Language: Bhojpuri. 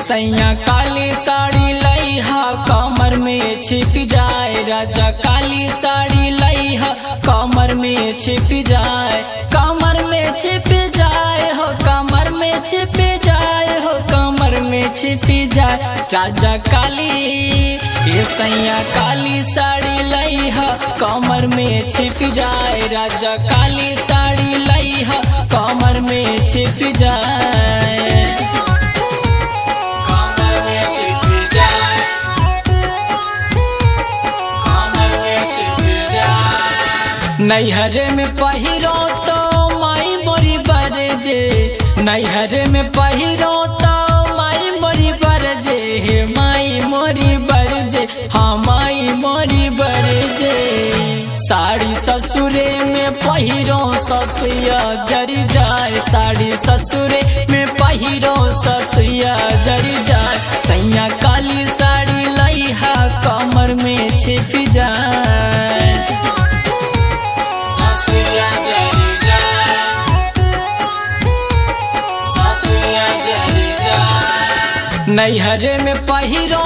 सैया काली साड़ी लईहा कमर में छिप जाए, राजा काली साड़ी लईहा कमर में छिप जाए, कमर में छिप जाए हो, कमर में छिप जाए हो, कमर में छिप जाए राजा काली। ये सैया काली साड़ी लईहा कमर में छिप जाए, राजा काली साड़ी लईहा कमर में छिप जाए, कमर में छिप जाए, कमर में छिप जाए। नैहरे में पहिरो तो माई मोरी बरजे, नैहरे में पहिरो तो माई मोरी बरजे, हे माई मोरी बरजे, हाँ माई मोरी बरजे। साड़ी ससुरे में पहिरो ससुया जरी जाए, साड़ी ससुरे में पहिरो ससुया जरी जाए, सैया काली साड़ी लईहा कमर में छिप जाए, ससुया जरी जाए, ससुया जरी जाए। नैहरे में पहिरो